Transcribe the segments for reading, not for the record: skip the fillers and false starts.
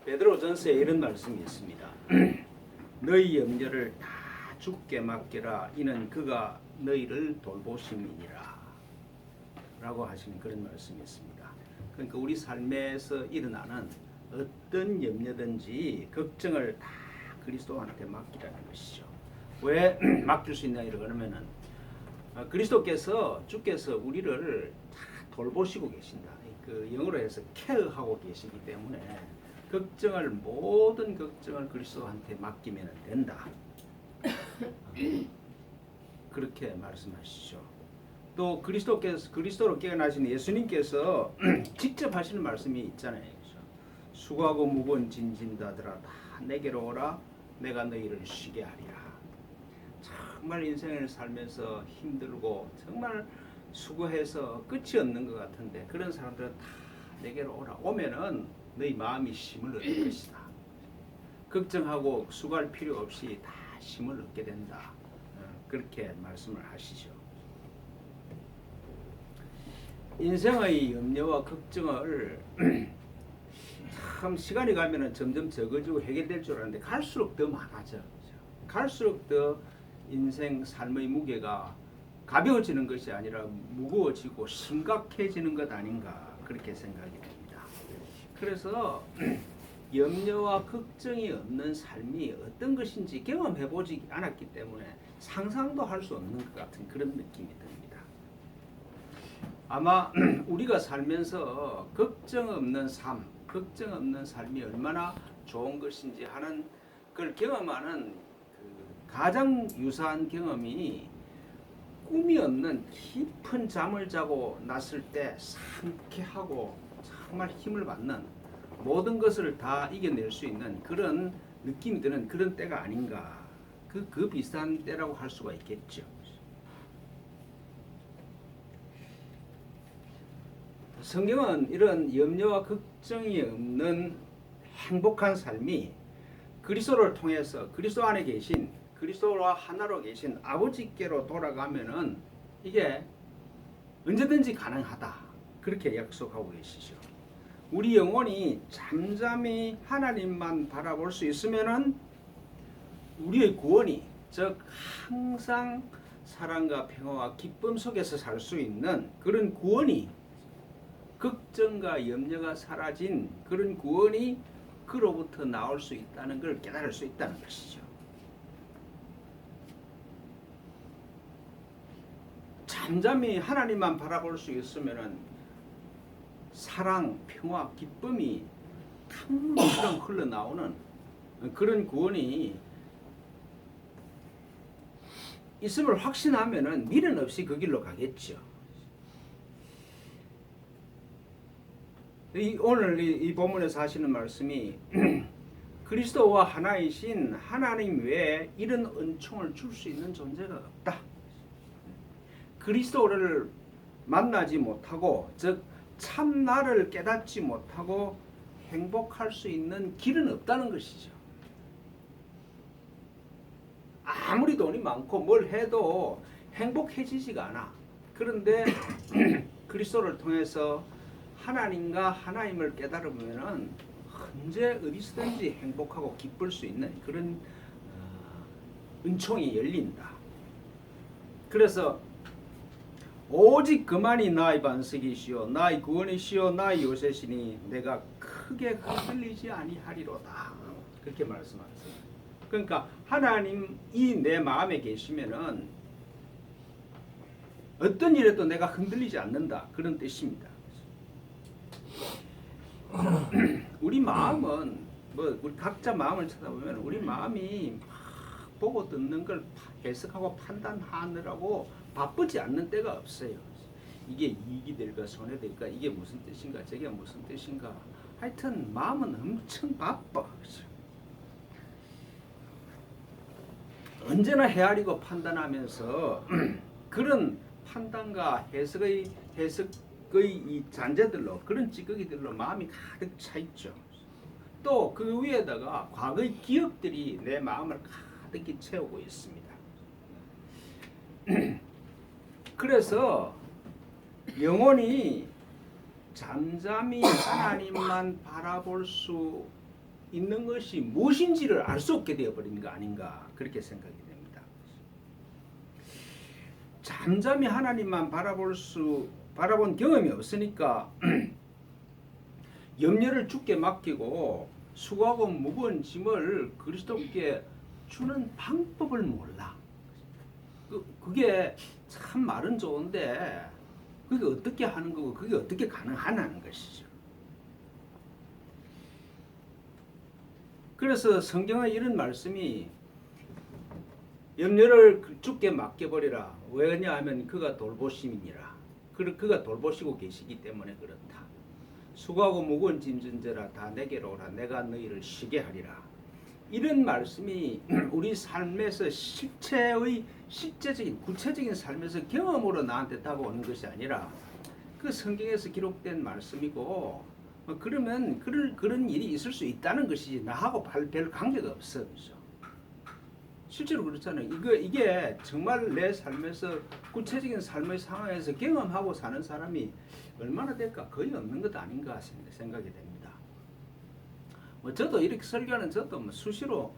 베드로전서에 이런 말씀이 있습니다. 너희 염려를 다 주께 맡기라. 이는 그가 너희를 돌보심이니라. 라고 하시는 그런 말씀이 있습니다. 그러니까 우리 삶에서 일어나는 어떤 염려든지 걱정을 다 그리스도한테 맡기라는 것이죠. 왜 맡길 수 있냐 이러면은 그리스도께서 주께서 우리를 다 돌보시고 계신다. 그 영어로 해서 케어하고 계시기 때문에 모든 걱정을 그리스도한테 맡기면 된다. 그렇게 말씀하시죠. 또 그리스도로 깨어나신 예수님께서 직접 하시는 말씀이 있잖아요. 그렇죠? 수고하고 무거운 짐진 자들아 다 내게로 오라. 내가 너희를 쉬게 하리라. 정말 인생을 살면서 힘들고 정말 수고해서 끝이 없는 것 같은데 그런 사람들은 다 내게로 오라. 오면은 너희 마음이 힘을 얻을 것이다. 걱정하고 수고할 필요 없이 다 힘을 얻게 된다. 그렇게 말씀을 하시죠. 인생의 염려와 걱정을 참 시간이 가면은 점점 적어지고 해결될 줄 알았는데 갈수록 더 많아져. 갈수록 더 인생 삶의 무게가 가벼워지는 것이 아니라 무거워지고 심각해지는 것 아닌가 그렇게 생각이 됩니다. 그래서 염려와 걱정이 없는 삶이 어떤 것인지 경험해보지 않았기 때문에 상상도 할 수 없는 것 같은 그런 느낌이 듭니다. 아마 우리가 살면서 걱정 없는 삶이 얼마나 좋은 것인지 하는 그걸 경험하는 그 가장 유사한 경험이 꿈이 없는 깊은 잠을 자고 났을 때 상쾌하고 정말 힘을 받는 모든 것을 다 이겨낼 수 있는 그런 느낌이 드는 그런 때가 아닌가. 그 비슷한 때라고 할 수가 있겠죠. 성경은 이런 염려와 걱정이 없는 행복한 삶이 그리스도를 통해서 그리스도 안에 계신 그리스도와 하나로 계신 아버지께로 돌아가면은 이게 언제든지 가능하다. 그렇게 약속하고 계시죠. 우리 영혼이 잠잠히 하나님만 바라볼 수 있으면은 우리의 구원이 즉 항상 사랑과 평화와 기쁨 속에서 살 수 있는 그런 구원이 걱정과 염려가 사라진 그런 구원이 그로부터 나올 수 있다는 걸 깨달을 수 있다는 것이죠. 잠잠히 하나님만 바라볼 수 있으면은 사랑, 평화, 기쁨이 강물처럼 흘러나오는 그런 구원이 있음을 확신하면은 미련 없이 그 길로 가겠죠. 오늘 이 본문에서 하시는 말씀이 그리스도와 하나이신 하나님 외에 이런 은총을 줄 수 있는 존재가 없다. 그리스도를 만나지 못하고 즉 참나를 깨닫지 못하고 행복할 수 있는 길은 없다는 것이죠. 아무리 돈이 많고 뭘 해도 행복해지지가 않아. 그런데 그리스도를 통해서 하나님과 하나님을 깨달으면은 언제 어디서든지 행복하고 기쁠 수 있는 그런 은총이 열린다. 그래서 오직 그만이 나의 반석이시요 나의 구원이시요 나의 요새시니 내가 크게 흔들리지 아니하리로다. 그렇게 말씀하셨어요. 그러니까 하나님이 내 마음에 계시면은 어떤 일에도 내가 흔들리지 않는다. 그런 뜻입니다. 우리 마음은 우리 각자 마음을 쳐다보면 우리 마음이 막 보고 듣는 걸 해석하고 판단하느라고 바쁘지 않는 때가 없어요. 이게 이익이 될까 손해 될까 이게 무슨 뜻인가 저게 무슨 뜻인가 하여튼 마음은 엄청 바빠. 그렇죠? 언제나 헤아리고 판단하면서 그런 판단과 해석의 이 잔재들로 그런 찌꺼기들로 마음이 가득 차 있죠. 또 그 위에다가 과거의 기억들이 내 마음을 가득히 채우고 있습니다. 그래서 영혼이 잠잠히 하나님만 바라볼 수 있는 것이 무엇인지를 알 수 없게 되어버린 거 아닌가 그렇게 생각이 됩니다. 잠잠히 하나님만 바라본 경험이 없으니까 염려를 주께 맡기고 수고하고 무거운 짐을 그리스도께 주는 방법을 몰라. 그게 참 말은 좋은데 그게 어떻게 하는 거고 그게 어떻게 가능하냐는 것이죠. 그래서 성경에 이런 말씀이 염려를 주께 맡겨버리라. 왜냐하면 그가 돌보심이니라. 그가 돌보시고 계시기 때문에 그렇다. 수고하고 무거운 짐진 자라 다 내게로 오라. 내가 너희를 쉬게 하리라. 이런 말씀이 우리 삶에서 실제적인 구체적인 삶에서 경험으로 나한테 다가오는 것이 아니라 그 성경에서 기록된 말씀이고 그러면 그런 일이 있을 수 있다는 것이지 나하고 별 관계가 없어. 그렇죠? 실제로 그렇잖아요. 이게 정말 내 삶에서 구체적인 삶의 상황에서 경험하고 사는 사람이 얼마나 될까? 거의 없는 것 아닌가 생각이 됩니다. 저도 이렇게 설교하는 저도 수시로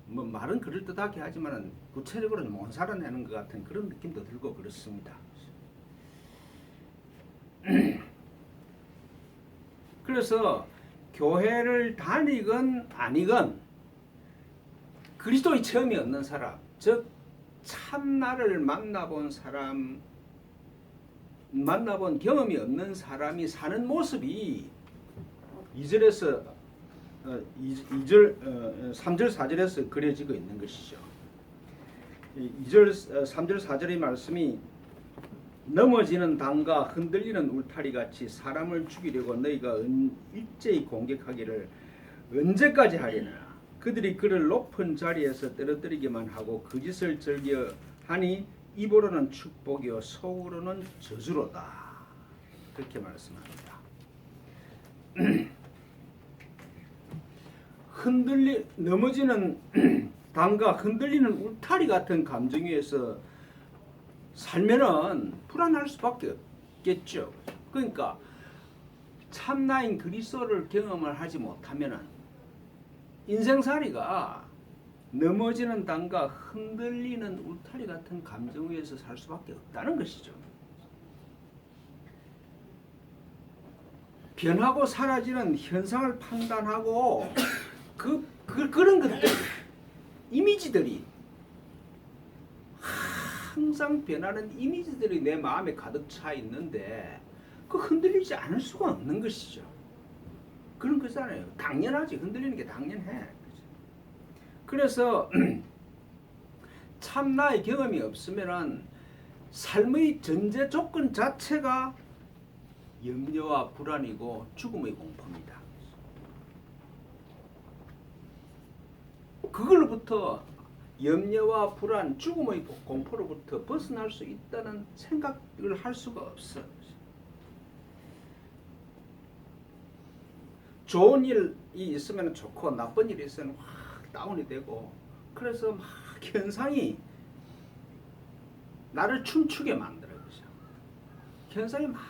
말은 그럴듯하게 하지만 구체적으로는 못 살아내는 것 같은 그런 느낌도 들고 그렇습니다. 그래서 교회를 다니건 아니건 그리스도의 체험이 없는 사람, 즉 참나를 만나본 경험이 없는 사람이 사는 모습이 2절에서 3절 4절에서 그려지고 있는 것이죠. 2절 3절 4절의 말씀이 넘어지는 당과 흔들리는 울타리 같이 사람을 죽이려고 너희가 일제히 공격하기를 언제까지 하리나. 그들이 그를 높은 자리에서 떨어뜨리기만 하고 그 짓을 즐겨 하니 입으로는 축복이요 속으로는 저주로다. 그렇게 말씀합니다. 넘어지는 당과 흔들리는 울타리 같은 감정 위에서 살면은 불안할 수밖에 없겠죠. 그러니까 참나인 그리스도를 경험을 하지 못하면은 인생살이가 넘어지는 당과 흔들리는 울타리 같은 감정 위에서 살 수밖에 없다는 것이죠. 변하고 사라지는 현상을 판단하고 그런 것들, 이미지들이 항상 변하는 이미지들이 내 마음에 가득 차 있는데 그 흔들리지 않을 수가 없는 것이죠. 그런 거잖아요. 당연하지. 흔들리는 게 당연해. 그래서 참나의 경험이 없으면은 삶의 전제 조건 자체가 염려와 불안이고 죽음의 공포입니다. 그걸로부터 염려와 불안, 죽음의 공포로부터 벗어날 수 있다는 생각을 할 수가 없어. 좋은 일이 있으면 좋고 나쁜 일이 있으면 확 다운이 되고 그래서 막 현상이 나를 춤추게 만들어요. 현상이 막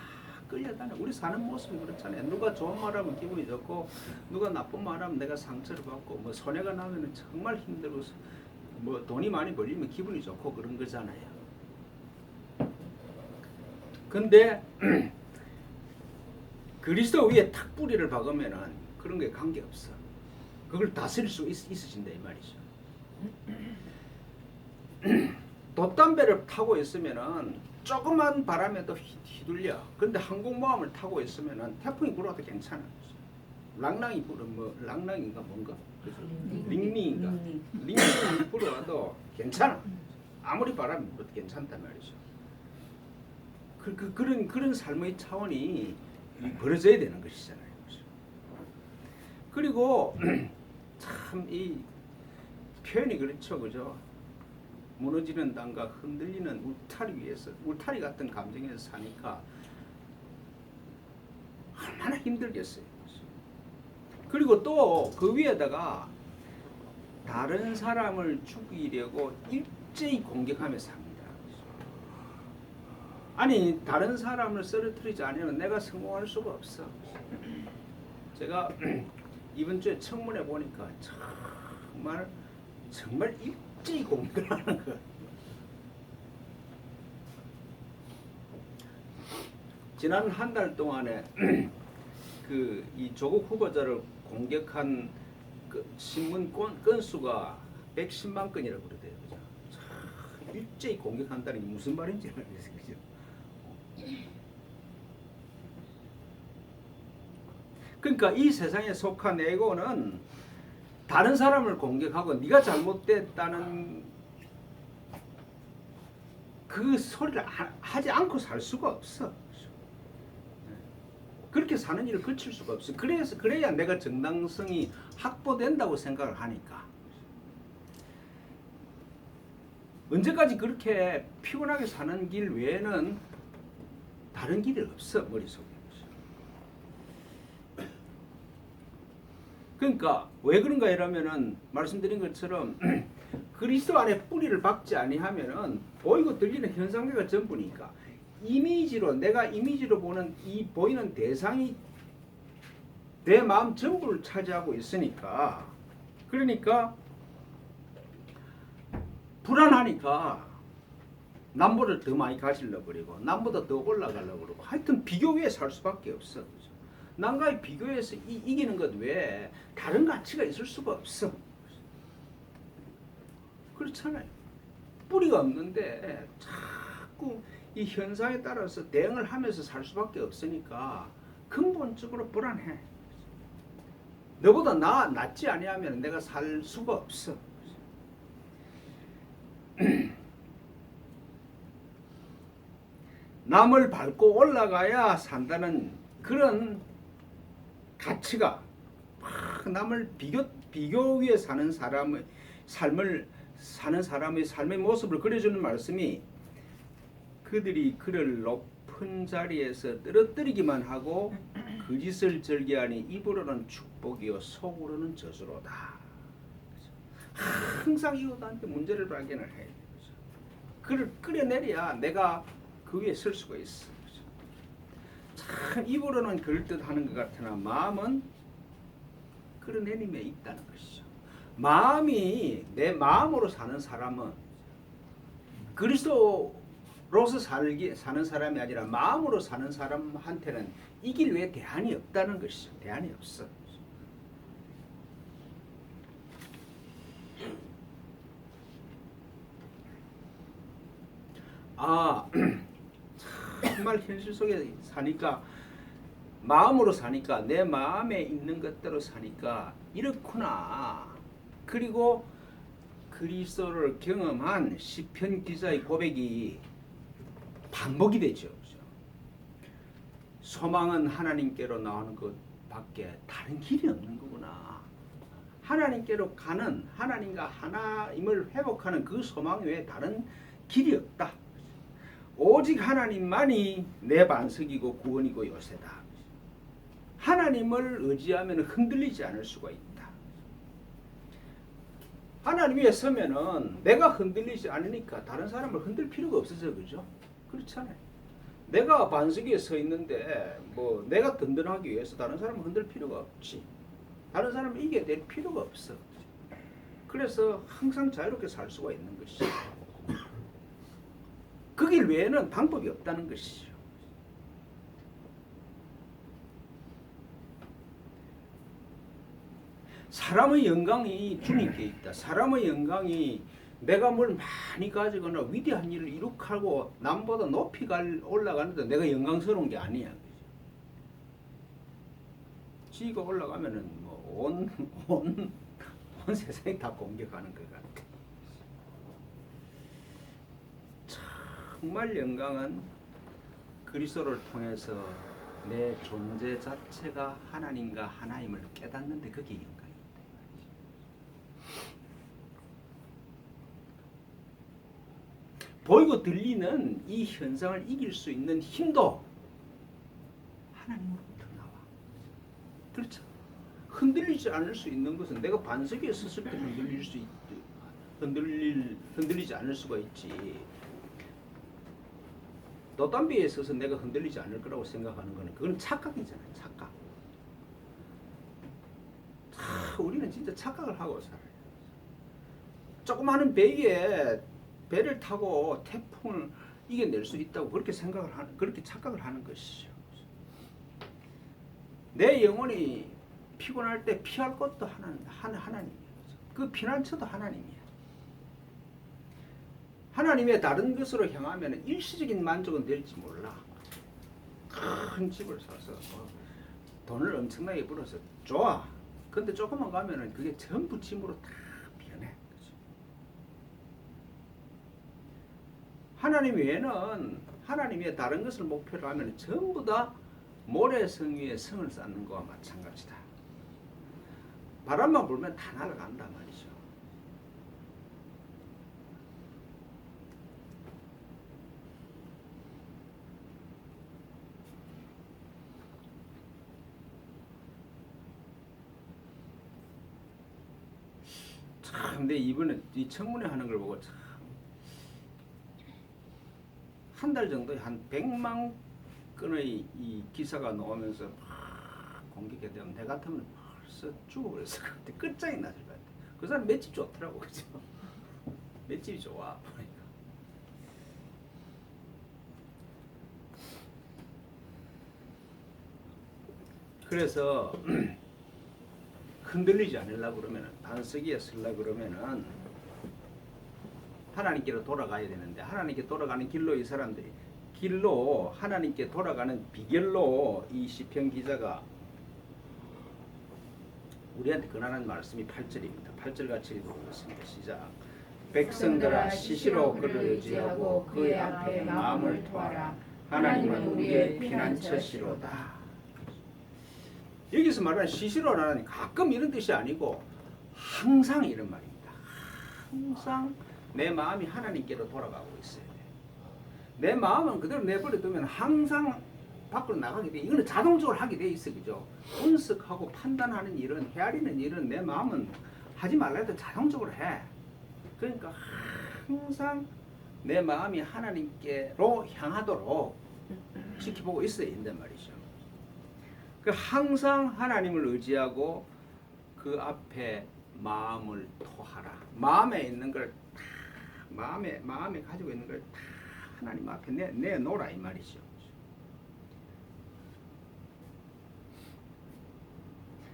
끌려다녀. 우리 사는 모습이 그렇잖아요. 누가 좋은 말하면 기분이 좋고 누가 나쁜 말하면 내가 상처를 받고 뭐 손해가 나면 정말 힘들고 뭐 돈이 많이 벌리면 기분이 좋고 그런 거잖아요. 근데 그리스도 위에 탁 뿌리를 박으면은 그런 게 관계없어. 그걸 다스릴 수 있으신다 이 말이죠. 돛담배를 타고 있으면은 조그만 바람에도 휘둘려. 근데 항공모함을 타고 있으면은 태풍이 불어도 괜찮아. 랑랑이 랑랑인가 뭔가? 링링인가? 링링이 불어도 괜찮아. 아무리 바람이 불어도 괜찮단 말이죠. 그런 삶의 차원이 벌어져야 되는 것이잖아요. 그리고 참 이 표현이 그렇죠, 그죠? 무너지는 땅과 흔들리는 울타리 같은 감정에서 사니까 얼마나 힘들겠어요. 그리고 또 그 위에다가 다른 사람을 죽이려고 일제히 공격하며 삽니다. 아니 다른 사람을 쓰러뜨리지 않으면 내가 성공할 수가 없어. 제가 이번 주에 청문회 보니까 정말 일제히 공격을 하는 거. 지난 한 달 동안에 이 조국 후보자를 공격한 그 신문 건수가 110만 건이라고 그러대요. 그죠? 일제히 공격한다는 게 무슨 말인지 모르겠어요. 그죠? 그러니까 이 세상에 속한 에고는 다른 사람을 공격하고 네가 잘못됐다는 그 소리를 하지 않고 살 수가 없어. 그렇게 사는 일을 거칠 수가 없어. 그래야 내가 정당성이 확보된다고 생각을 하니까. 언제까지 그렇게 피곤하게 사는 길 외에는 다른 길이 없어, 머릿속에. 그러니까 왜 그런가 이러면은 말씀드린 것처럼 그리스도 안에 뿌리를 박지 아니하면은 보이고 들리는 현상계가 전부니까 내가 이미지로 보는 이 보이는 대상이 내 마음 전부를 차지하고 있으니까, 그러니까 불안하니까 남보다 더 많이 가지려 그러고 남보다 더 올라가려고 그러고 하여튼 비교 위에 살 수밖에 없어. 그죠? 남과의 비교해서 이기는 것 외에 다른 가치가 있을 수가 없어. 그렇잖아요. 뿌리가 없는데 자꾸 이 현상에 따라서 대응을 하면서 살 수밖에 없으니까 근본적으로 불안해. 너보다 낫지 아니하면 내가 살 수가 없어. 남을 밟고 올라가야 산다는 그런 가치가 남을 비교 위에 사는 사람의 삶의 모습을 그려주는 말씀이, 그들이 그를 높은 자리에서 떨어뜨리기만 하고 거짓을 즐겨하니 입으로는 축복이요 속으로는 저주로다. 항상 이웃한테 문제를 발견을 해. 그를 끌어내려야 내가 그 위에 설 수가 있어. 참 입으로는 그럴듯하는 것 같으나 마음은 끌어내림에 있다는 것이죠. 마음이 내 마음으로 사는 사람은 그리스도로서 사는 사람이 아니라 마음으로 사는 사람한테는 이길 외에 대안이 없다는 것이죠. 대안이 없어. 정말 현실 속에 사니까, 마음으로 사니까, 내 마음에 있는 것대로 사니까 이렇구나. 그리고 그리스도를 경험한 시편 기자의 고백이 반복이 되죠. 소망은 하나님께로 나오는 것밖에 다른 길이 없는 거구나. 하나님께로 가는, 하나님과 하나임을 회복하는 그 소망 외에 다른 길이 없다. 오직 하나님만이 내 반석이고 구원이고 요새다. 하나님을 의지하면 흔들리지 않을 수가 있다. 하나님 위에 서면은 내가 흔들리지 않으니까 다른 사람을 흔들 필요가 없어져. 그죠? 그렇잖아요. 내가 반석 위에 서 있는데 내가 든든하기 위해서 다른 사람을 흔들 필요가 없지. 다른 사람을 이겨낼 필요가 없어. 그래서 항상 자유롭게 살 수가 있는 것이죠. 그 길 외에는 방법이 없다는 것이죠. 사람의 영광이 주님께 있다. 사람의 영광이 내가 뭘 많이 가지거나 위대한 일을 이룩하고 남보다 높이 올라가는데 내가 영광스러운 게 아니야. 지가 올라가면은 온 세상이 다 공격하는 것 같아. 정말 영광은 그리스도를 통해서 내 존재 자체가 하나님과 하나임을 깨닫는데 그게 영광입니다. 보이고 들리는 이 현상을 이길 수 있는 힘도 하나님으로부터 나와. 그렇죠? 흔들리지 않을 수 있는 것은 내가 반석에 섰을 때 흔들리지 않을 수가 있지. 돛담배에 서서 내가 흔들리지 않을 거라고 생각하는 거는 그건 착각이잖아요. 착각. 우리는 진짜 착각을 하고 살아요. 조그마한 배 위에 배를 타고 태풍을 이겨낼 수 있다고 그렇게 그렇게 착각을 하는 것이죠. 내 영혼이 피곤할 때 피할 것도 하나님이에요. 그 피난처도 하나님이에요. 하나님의 다른 것으로 향하면 일시적인 만족은 될지 몰라. 큰 집을 사서 돈을 엄청나게 벌어서 좋아. 근데 조금만 가면은 그게 전부 짐으로 다 변해. 하나님 외에는 하나님의 다른 것을 목표로 하면 전부 다 모래성 위에 성을 쌓는 거와 마찬가지다. 바람만 불면 다 날아간단 말이죠. 참, 근데 이번에 이 청문회 하는 걸 보고 참 한 달 정도에 한 100만 건의 이 기사가 나오면서 막 공격이 되면 내 같으면 벌써 죽어버렸을 것 같아. 끝장이 나질 것 같아. 그 사람 맷집 좋더라고, 그죠? 맷집이 좋아 보니까. 그래서 흔들리지 않으려고 그러면은 반석이에 쓰려고 그러면은 하나님께로 돌아가야 되는데 하나님께 돌아가는 길로 이 사람들이 길로 하나님께 돌아가는 비결로 이 시편 기자가 우리한테 권하는 말씀이 8절입니다. 8절 같이 읽어보겠습니다. 시작. 백성들아 시시로 그를 의지하고 그의 앞에 마음을 토하라. 하나님은 우리의 피난처시로다. 여기서 말하는 시시로라는 가끔 이런 뜻이 아니고 항상 이런 말입니다. 항상 내 마음이 하나님께로 돌아가고 있어야 돼. 내 마음은 그대로 내버려 두면 항상 밖으로 나가게 돼. 이거는 자동적으로 하게 돼 있어, 그죠? 분석하고 판단하는 일은, 헤아리는 일은 내 마음은 하지 말라 해도 자동적으로 해. 그러니까 항상 내 마음이 하나님께로 향하도록 지켜보고 있어야 된단 말이죠. 그 항상 하나님을 의지하고 그 앞에 마음을 토하라. 마음에 있는 걸 다, 마음에 가지고 있는 걸 다 하나님 앞에 내놓으라 이 말이죠.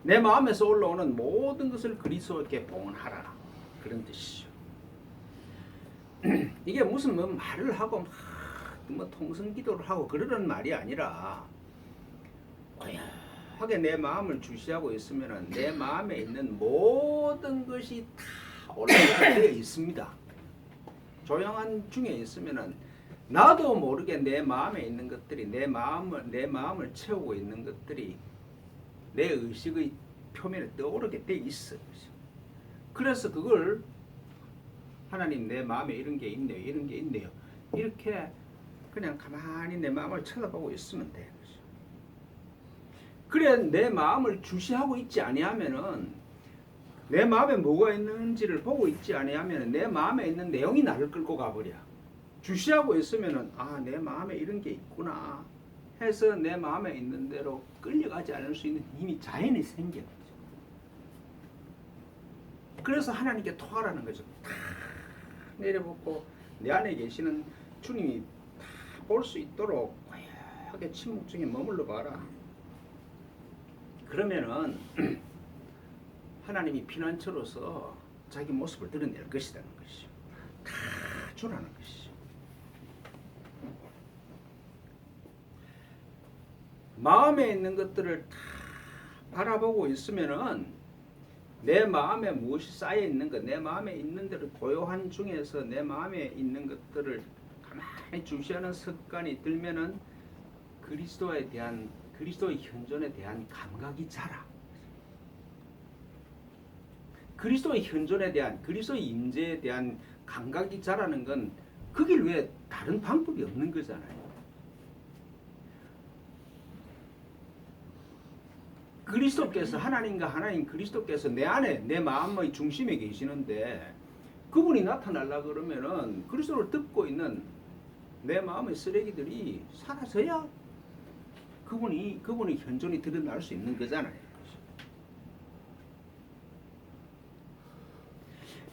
내 마음에서 올라오는 모든 것을 그리스도께 봉헌하라. 그런 뜻이죠. 이게 무슨 뭐 말을 하고 뭐 통성기도를 하고 그러는 말이 아니라 고요하게 내 마음을 주시하고 있으면 내 마음에 있는 모든 것이 다 올라오게 되어 있습니다. 조용한 중에 있으면 나도 모르게 내 마음에 있는 것들이 내 마음을 채우고 있는 것들이 내 의식의 표면에 떠오르게 돼 있어. 그래서 그걸 하나님 내 마음에 이런 게 있네요, 이런 게 있네요. 이렇게 그냥 가만히 내 마음을 쳐다보고 있으면 돼. 그래 내 마음을 주시하고 있지 아니하면은 내 마음에 뭐가 있는지를 보고 있지 아니하면은 내 마음에 있는 내용이 나를 끌고 가버려. 주시하고 있으면은 내 마음에 이런 게 있구나 해서 내 마음에 있는 대로 끌려가지 않을 수 있는 이미 자연이 생겨. 그래서 하나님께 토하라는 거죠. 다 내려놓고 내 안에 계시는 주님이 다 볼 수 있도록 고요하게 침묵 중에 머물러 봐라. 그러면은 하나님이 피난처로서 자기 모습을 드러낼 것이라는 것이죠. 다 주라는 것이죠. 마음에 있는 것들을 다 바라보고 있으면은 내 마음에 무엇이 쌓여 있는 것, 내 마음에 있는 대로 고요한 중에서 내 마음에 있는 것들을 가만히 주시하는 습관이 들면은 그리스도에 대한 그리스도의 현존에 대한 감각이 자라. 그리스도의 현존에 대한 그리스도의 임재에 대한 감각이 자라는 건 그 길 외에 다른 방법이 없는 거잖아요. 그리스도께서 하나님과 하나님 그리스도께서 내 안에 내 마음의 중심에 계시는데 그분이 나타나려 그러면은 그리스도를 듣고 있는 내 마음의 쓰레기들이 사라져야 그분의 현존이 드러날 수 있는 거잖아요.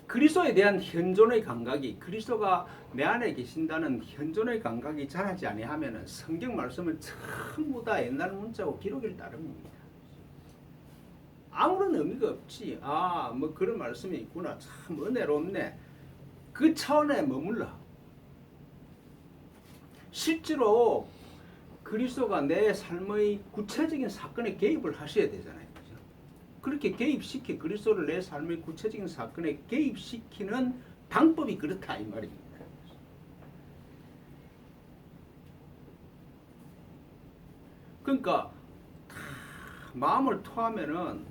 그리스도에 대한 현존의 감각이, 그리스도가 내 안에 계신다는 현존의 감각이 자라지 아니하면은 성경 말씀은 전부 다 옛날 문자고 기록일 따름입니다. 아무런 의미가 없지. 아, 뭐 그런 말씀이 있구나. 참 은혜롭네. 그 차원에 머물러. 실제로 그리스도가 내 삶의 구체적인 사건에 개입을 하셔야 되잖아요. 그죠? 그렇게 그리스도를 내 삶의 구체적인 사건에 개입시키는 방법이 그렇다 이 말입니다. 그러니까 마음을 토하면은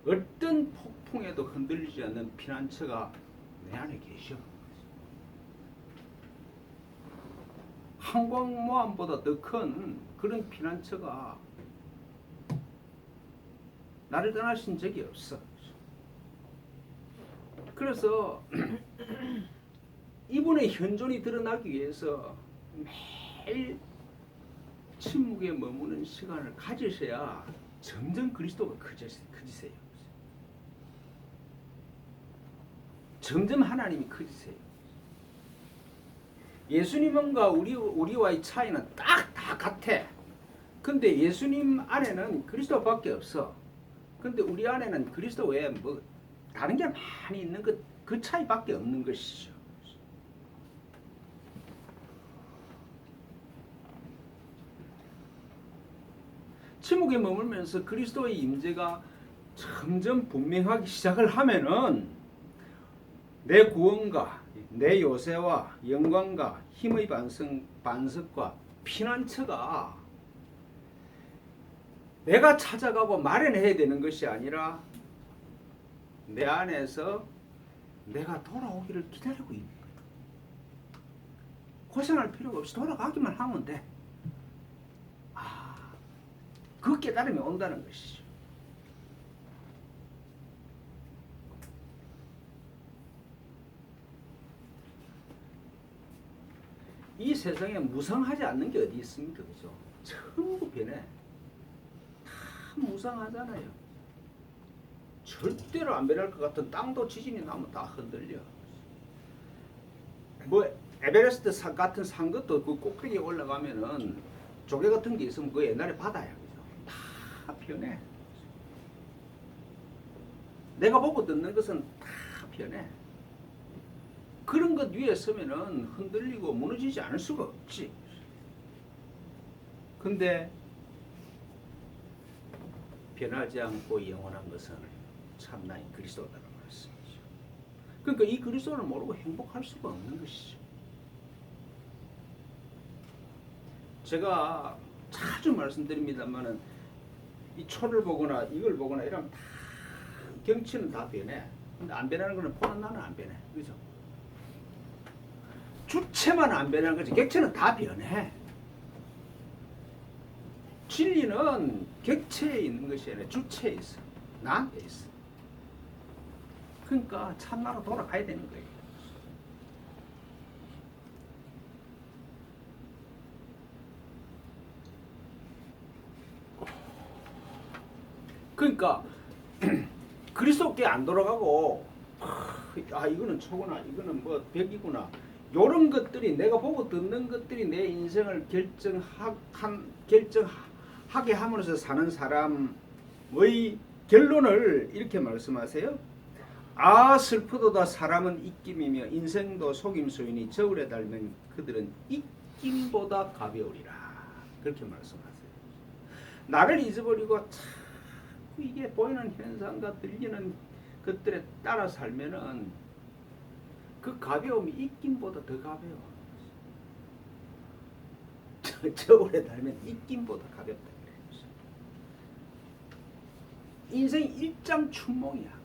어떤 폭풍에도 흔들리지 않는 피난처가 내 안에 계셔. 항공모함보다 더 큰 그런 피난처가 나를 떠나신 적이 없어. 그래서 이분의 현존이 드러나기 위해서 매일 침묵에 머무는 시간을 가지셔야 점점 그리스도가 커지세요. 점점 하나님이 커지세요. 예수님과 우리와의 차이는 딱 다 같아. 근데 예수님 안에는 그리스도밖에 없어. 근데 우리 안에는 그리스도 외에 뭐 다른 게 많이 있는 그 차이밖에 없는 것이죠. 침묵에 머물면서 그리스도의 임재가 점점 분명하기 시작을 하면은 내 구원과 내 요새와 영광과 힘의 반석과 피난처가 내가 찾아가고 마련해야 되는 것이 아니라 내 안에서 내가 돌아오기를 기다리고 있는 거예요. 고생할 필요가 없이 돌아가기만 하면 돼. 그 깨달음이 온다는 것이죠. 이 세상에 무상하지 않는 게 어디 있습니까? 그죠? 전부 변해. 다 무상하잖아요. 절대로 안 변할 것 같은 땅도 지진이 나면 다 흔들려. 뭐 에베레스트 산 같은 산 것도 그 꼭대기에 올라가면은 조개 같은 게 있으면 그 옛날에 바다야. 그죠? 다 변해. 내가 보고 듣는 것은 다 변해. 그런 것 위에 서면은 흔들리고 무너지지 않을 수가 없지. 근데 변하지 않고 영원한 것은 참나인 그리스도다라는 말씀이죠. 그러니까 이 그리스도를 모르고 행복할 수가 없는 것이죠. 제가 자주 말씀드립니다만은 이 초를 보거나 이걸 보거나 이러면 다 경치는 다 변해. 근데 안 변하는 거는 보는 나는 안 변해. 그죠? 주체만 안 변하는 거지 객체는 다 변해. 진리는 객체에 있는 것이 아니라 주체에 있어. 나한테 있어. 그러니까 참나로 돌아가야 되는 거예요. 그러니까 그리스도께 안 돌아가고 이거는 초구나 이거는 뭐 벽이구나 이런 것들이 내가 보고 듣는 것들이 내 인생을 결정하게 함으로써 사는 사람의 결론을 이렇게 말씀하세요. 아 슬프도다 사람은 입김이며 인생도 속임수이니 저울에 달면 그들은 입김보다 가벼우리라. 그렇게 말씀하세요. 나를 잊어버리고 자꾸 이게 보이는 현상과 들리는 것들에 따라 살면은 그 가벼움이 입김보다 더 가벼워. 저울에 달면 입김보다 가볍다. 인생 일장춘몽이야.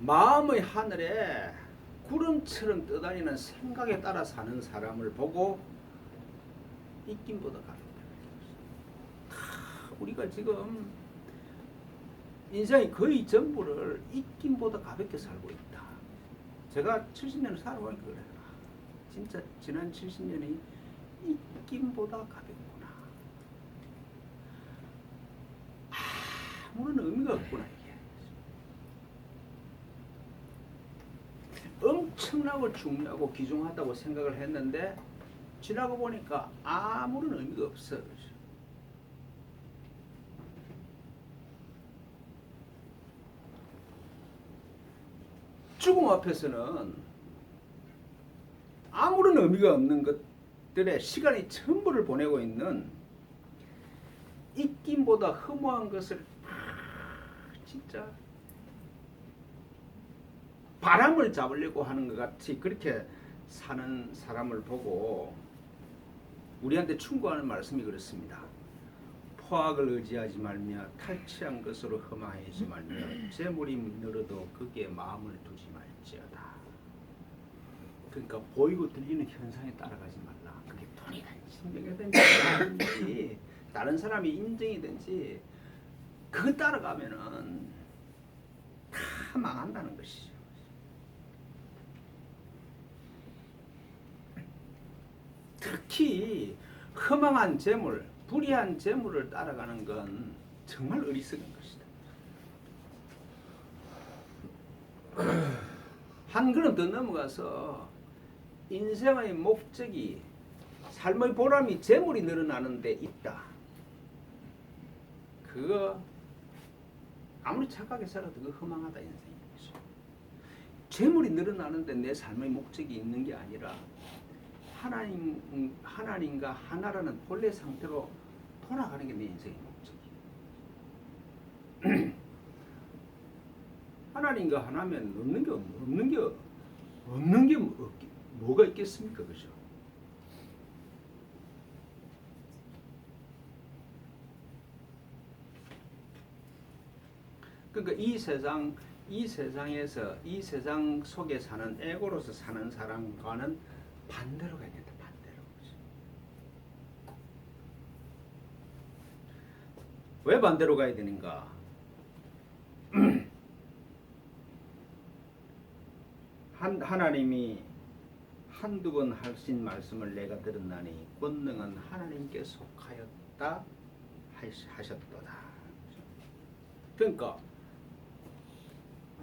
마음의 하늘에 구름처럼 떠다니는 생각에 따라 사는 사람을 보고 입김보다 가볍다. 우리가 지금 인생의 거의 전부를 입김보다 가볍게 살고 있다. 제가 70년을 살아보니까 그래요. 진짜 지난 70년이 입김보다 가볍구나. 의미가 없구나 이게. 엄청나고 중요하고 귀중하다고 생각을 했는데 지나고 보니까 아무런 의미가 없어. 죽음 앞에서는 아무런 의미가 없는 것들의 시간이 전부를 보내고 있는 있긴보다 허무한 것을 진짜 바람을 잡으려고 하는 것 같이 그렇게 사는 사람을 보고 우리한테 충고하는 말씀이 그렇습니다. 포악을 의지하지 말며 탈취한 것으로 허망하지 말며 재물이 늘어도 거기에 마음을 두지 말지어다. 그러니까 보이고 들리는 현상에 따라가지 말라. 그게 돈이든지 명예든지 다른 사람이 인정이든지 그거 따라가면은 다 망한다는 것이죠. 특히 허망한 재물, 불의한 재물을 따라가는 건 정말 어리석은 것이다. 한 걸음 더 넘어가서 인생의 목적이 삶의 보람이 재물이 늘어나는 데 있다. 그거 아무리 착하게 살아도 그거 허망하다 인생인 거죠. 재물이 늘어나는데 내 삶의 목적이 있는 게 아니라 하나님과 하나라는 본래 상태로 돌아가는 게 내 인생의 목적이에요. 하나님과 하나면 없는 게 뭐가 있겠습니까, 그죠? 그러니까 이 세상에서 이 세상 속에 사는 에고로서 사는 사람과는 반대로 가야 된다. 반대로. 왜 반대로 가야 되는가? 하나님이 한두 번 하신 말씀을 내가 들었나니 권능은 하나님께 속하였다 하셨도다. 그러니까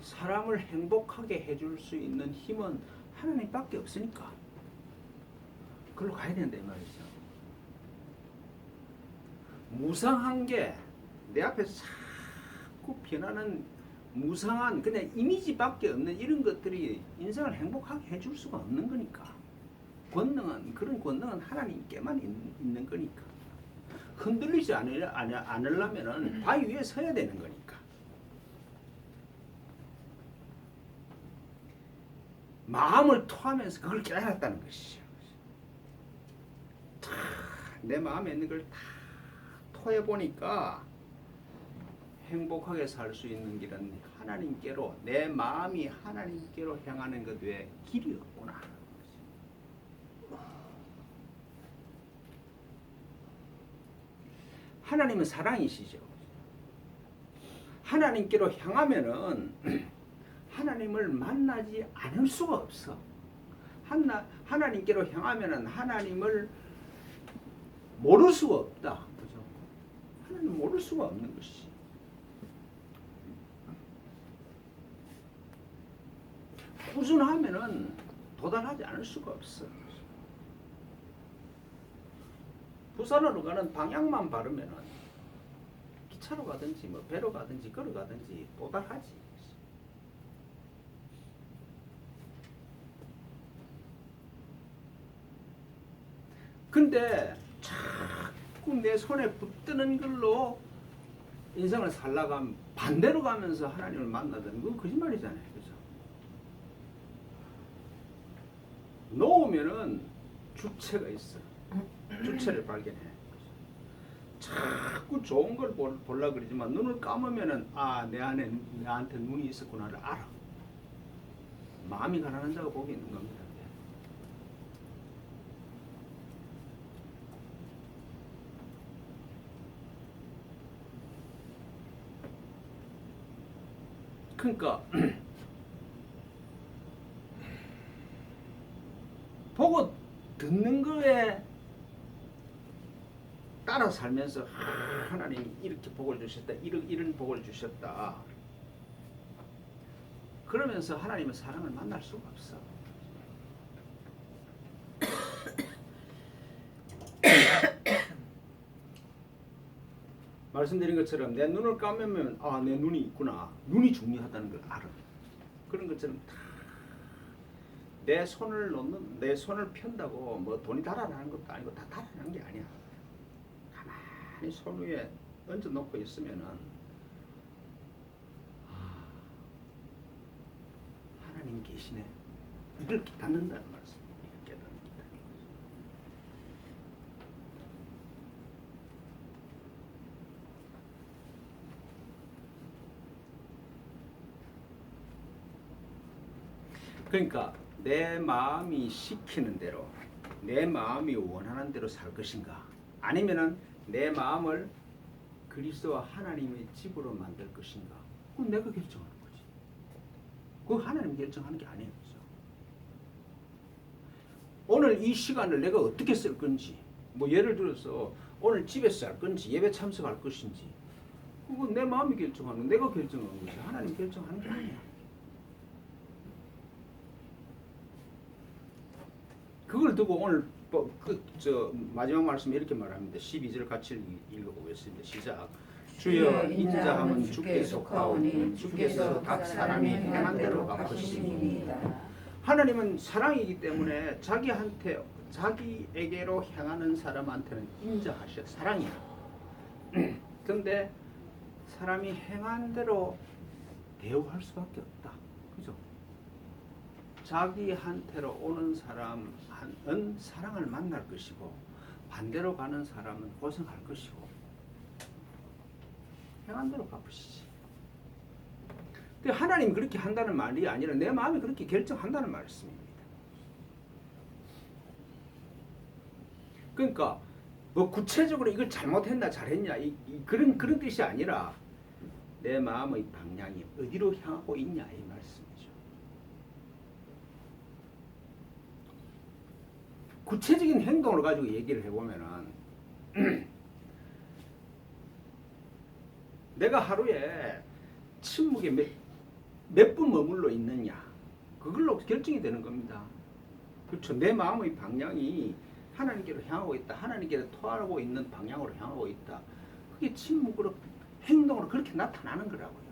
사람을 행복하게 해줄 수 있는 힘은 하나님밖에 없으니까 그걸로 가야 된다 이 말이죠. 무상한 게 내 앞에 자꾸 변하는 무상한 그냥 이미지밖에 없는 이런 것들이 인생을 행복하게 해줄 수가 없는 거니까. 그런 권능은 하나님께만 있는 거니까. 흔들리지 않으려면은 바위 위에 서야 되는 거니까. 마음을 토하면서 그걸 깨달았다는 것이죠. 내 마음에 있는 걸 다 토해 보니까 행복하게 살 수 있는 길은 하나님께로, 내 마음이 하나님께로 향하는 것 외에 길이 없구나. 하나님은 사랑이시죠. 하나님께로 향하면은 하나님을 만나지 않을 수가 없어. 하나님께로 향하면은 하나님을 모를 수가 없다. 그죠? 하나님 모를 수가 없는 것이. 꾸준하면은 도달하지 않을 수가 없어. 부산으로 가는 방향만 바르면은 기차로 가든지 뭐 배로 가든지 걸어가든지 도달하지. 근데 자꾸 내 손에 붙드는 걸로 인생을 살다가면 반대로 가면서 하나님을 만나다는 건 거짓말이잖아요. 그죠? 놓으면은 주체가 있어. 주체를 발견해. 자꾸 좋은 걸 보려고 그러지만 눈을 감으면은 내한테 눈이 있었구나를 알아. 마음이 가난한 자가 복이 있는 겁니다. 그러니까 보고 듣는 거에 따라 살면서 하나님이 이렇게 복을 주셨다. 이런 복을 주셨다. 그러면서 하나님의 사랑을 만날 수가 없어. 말씀드린 것처럼 내 눈을 감으면 아, 내 눈이 있구나. 눈이 중요하다는 걸 알아. 그런 것처럼 내 손을 놓는 내 손을 편다고 뭐 돈이 달아나는 것도 아니고 다 달아나는 게 아니야. 가만히 손 위에 얹어 놓고 있으면은 하나님 계시네. 이걸 깨닫는다는 말씀이에요. 깨닫는다. 그러니까 내 마음이 시키는 대로 내 마음이 원하는 대로 살 것인가 아니면은 내 마음을 그리스도와 하나님의 집으로 만들 것인가 그건 내가 결정하는 거지. 그거 하나님 결정하는 게 아니에요. 오늘 이 시간을 내가 어떻게 쓸 건지 뭐 예를 들어서 오늘 집에서 할 건지 예배 참석할 것인지 그건 내 마음이 결정하는 내가 결정하는 거지. 하나님 결정하는 게 아니야. 그걸 두고 오늘 마지막 말씀에 이렇게 말합니다. 12절 같이 읽어보겠습니다. 시작. 주여 인자함은 주께 속하오니 주께서 각 사람이 행한 대로 갚으시니이다. 하나님은 사랑이기 때문에 자기에게로 향하는 사람한테는 인자하셔. 사랑이야. 그런데 사람이 행한 대로 대우할 수밖에 없다. 그죠? 자기한테로 오는 사람은 사랑을 만날 것이고 반대로 가는 사람은 고생할 것이고 행한 대로 갚으시지. 근데 하나님이 그렇게 한다는 말이 아니라 내 마음이 그렇게 결정한다는 말씀입니다. 그러니까 뭐 구체적으로 이걸 잘못했나 잘했냐 그런 뜻이 아니라 내 마음의 방향이 어디로 향하고 있냐 이 말씀이죠. 구체적인 행동을 가지고 얘기를 해보면은 내가 하루에 침묵에 몇 분 머물러 있느냐 그걸로 결정이 되는 겁니다. 그렇죠. 내 마음의 방향이 하나님께로 향하고 있다. 하나님께로 토하고 있는 방향으로 향하고 있다. 그게 침묵으로 행동으로 그렇게 나타나는 거라고요.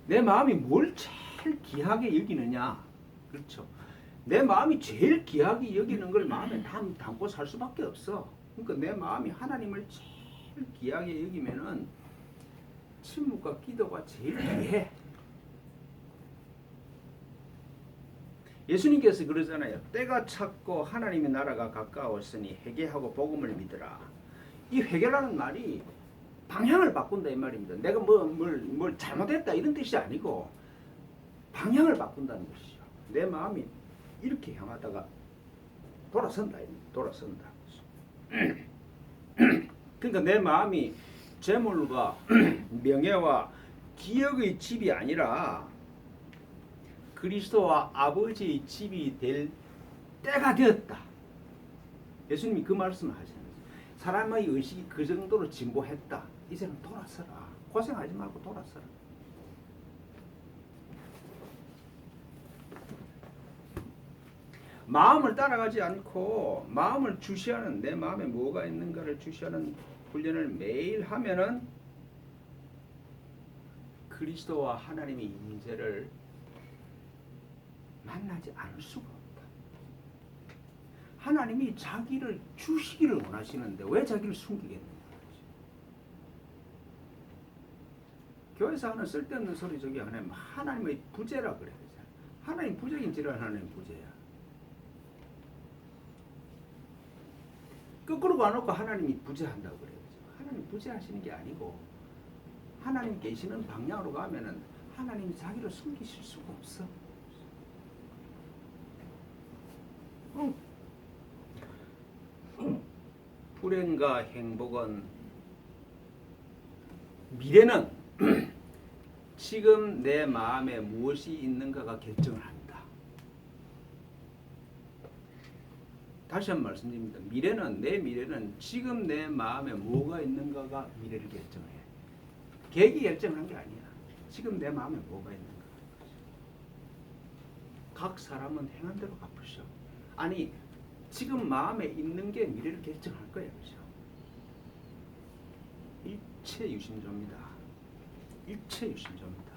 내 마음이 뭘 제일 귀하게 여기느냐. 그렇죠. 내 마음이 제일 귀하게 여기는 걸 마음에 담고 살 수밖에 없어. 그러니까 내 마음이 하나님을 제일 귀하게 여기면은 침묵과 기도가 제일 귀해. 예수님께서 그러잖아요. 때가 찼고 하나님의 나라가 가까웠으니 회개하고 복음을 믿으라. 이 회개라는 말이 방향을 바꾼다 이 말입니다. 내가 뭘 잘못했다 이런 뜻이 아니고 방향을 바꾼다는 것이죠. 내 마음이 이렇게 향하다가 돌아선다. 그러니까 내 마음이 재물과 명예와 기억의 집이 아니라 그리스도와 아버지의 집이 될 때가 되었다. 예수님이 그 말씀을 하시는 거죠. 사람의 의식이 그 정도로 진보했다. 이제는 돌아서라. 고생하지 말고 돌아서라. 마음을 따라가지 않고 마음을 주시하는 내 마음에 뭐가 있는가를 주시하는 훈련을 매일 하면은 그리스도와 하나님의 임재를 만나지 않을 수가 없다. 하나님이 자기를 주시기를 원하시는데 왜 자기를 숨기겠느냐. 교회에서 하는 쓸데없는 소리 저기 하나님 하나님의 부재라 그래. 하나님 부재긴 지랄 하나님 부재야. 거꾸로 가놓고 하나님이 부재한다고 그래요. 하나님 부재하시는 게 아니고 하나님 계시는 방향으로 가면은 하나님이 자기를 숨기실 수가 없어. 불행과 행복은 미래는 지금 내 마음에 무엇이 있는가가 결정을 합니다. 다시 한 번 말씀드립니다. 내 미래는 지금 내 마음에 뭐가 있는가가 미래를 결정해. 계획이 결정한 게 아니야. 지금 내 마음에 뭐가 있는가. 각 사람은 행한 대로 갚으셔. 아니 지금 마음에 있는 게 미래를 결정할 거예요. 그죠? 일체 유심조입니다. 일체 유심조입니다.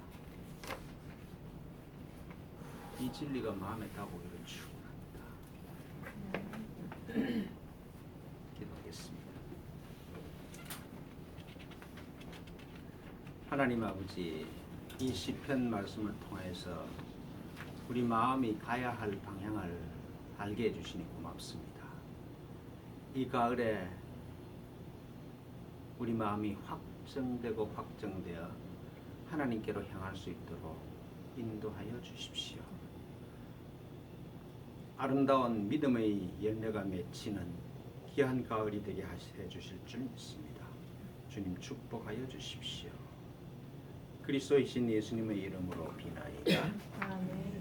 이 진리가 마음에 다가오기를 축원합니다. 기도하겠습니다. 하나님 아버지, 이 시편 말씀을 통해서 우리 마음이 가야 할 방향을 알게 해주시니 고맙습니다. 이 가을에 우리 마음이 확정되고 확정되어 하나님께로 향할 수 있도록 인도하여 주십시오. 아름다운 믿음의 열매가 맺히는 귀한 가을이 되게 해 주실 줄 믿습니다. 주님 축복하여 주십시오. 그리스도이신 예수님의 이름으로 비나이다. 아멘.